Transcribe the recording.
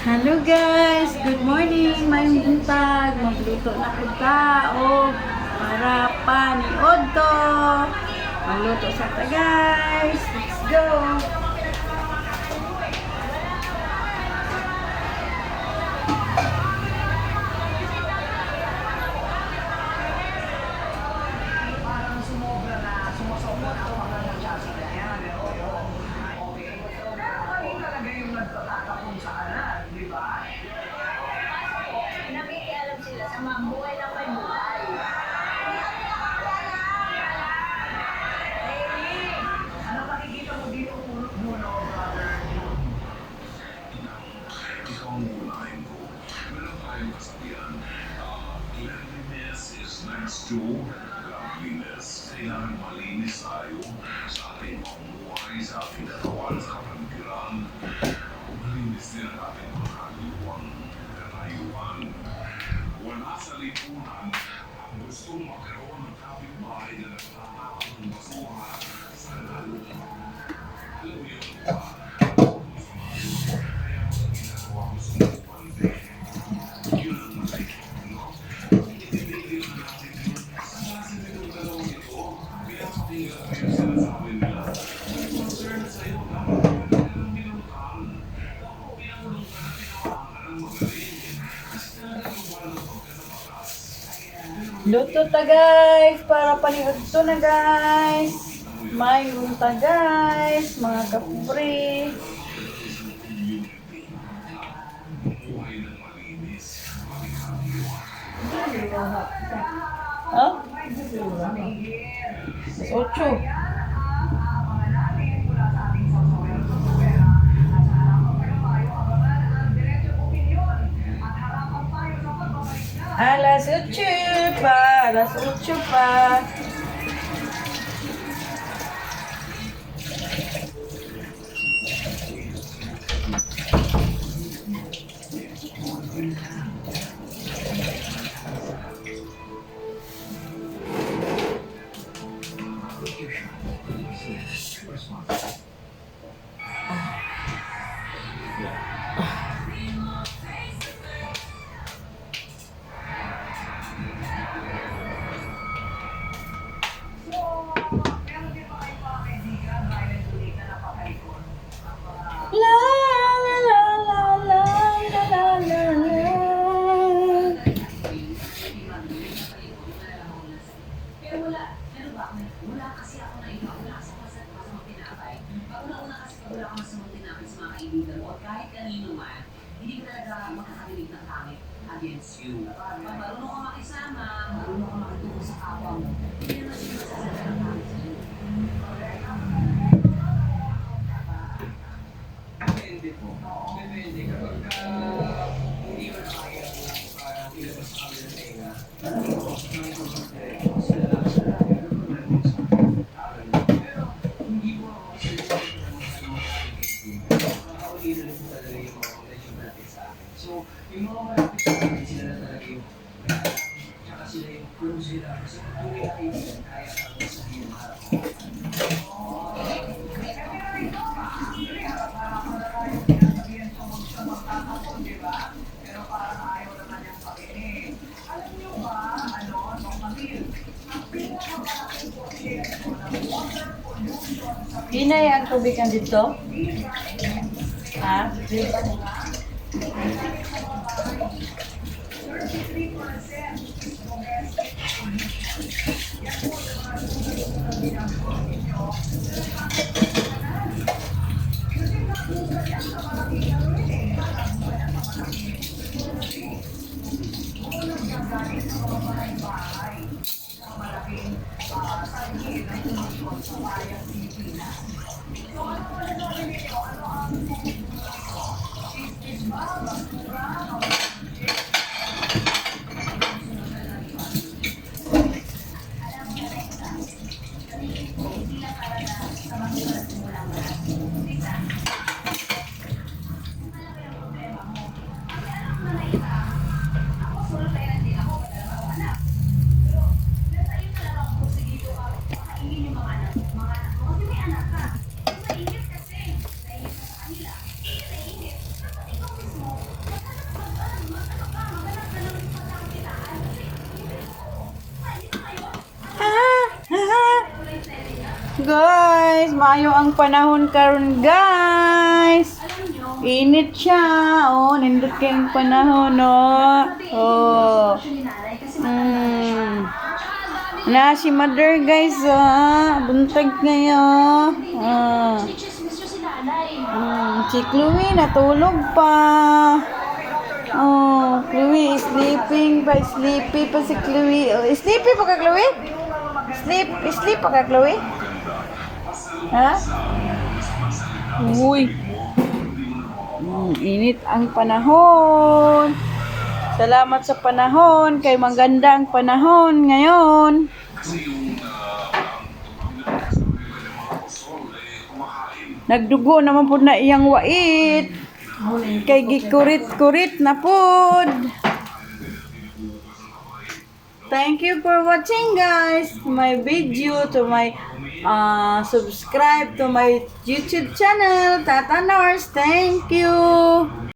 Hello guys, good morning. May buntag, magluto na ko taog para paniod to. Magluto sa ta guys. Let's go. Nakikialam sila sa mga buhay na may buhay. Ano makikita mo dito ulo, brother? Ikaw ang unahin ko. Meron tayong kasabihan. Cleanliness is next to godliness. Kailangan malinis tayo sa ating pamumuhay, sa ating katawan, sa kapaligiran. Malinis din ang ating mga kalayuan. Wala sa lipunan ang gustong magkaroon ng kapitbahay na nagtatapon ng basura sa lalo. Alam mo yun ba? Kaya ang ginagawa ko sa mga pante, yun ang nakikita, no? Itinigil na natin yun. Sa klase nitong dalawang ito, pinapatinggan ko yung sinasabi nila. May concern sa'yo, dapat yun ang binulutan. Ako, pinangulong ka na tinawakan ka ng magaling. Kasi talaga yung walang pagkanabakas. Luto ta guys, para paniod to na guys. May bunta guys, mga kapre. Oh? 8. Alas 8 pa, alas 8 pa. La la la la la la la la la. Pero wala kasi ako na iba, wala sa masamang tinapay. Una-una kasi wala akong masamang tinapay sa mga kaibigan mo, kahit kanino man, hindi ka talaga makakarinig ng pangit against you. Pag marunong ka makisama, marunong ka makitungo sa kapwa mo, hindi naman sila masasabi ng pangit sa'yo. Depende po. Depende. Kapag hindi ko na kaya ilabas sa kami ng tenga, sila lang sa lahat. Pero hindi po ako kasi ako dito rin talaga yung mga relasyon natin sa akin. So, yung mga malapit sa akin, sila na talaga yung tsaka sila yung close sila. Kasi kung may kaibigan, kaya ako sabihin ng harap ko. Hinay ang tubigan dito? Ha? guys. Maayo ang panahon karon guys. Init siya. Oh, nindot kayong panahon, no? Oh. Na si mother guys, buntag ngayon. Si Chloe natulog pa. Oh, Chloe is sleeping pa. Sleepy pa si Chloe. Oh, sleepy pa ka, Chloe? Sleep pa ka, Chloe? Ha? Uy. Init ang panahon. Salamat sa panahon. Kay maganda ang panahon ngayon. Nagdugo naman po na iyang wait. Kay gikurit-kurit na pod. Thank you for watching guys my video, to my subscribe to my YouTube channel, Tata Nars. Thank you.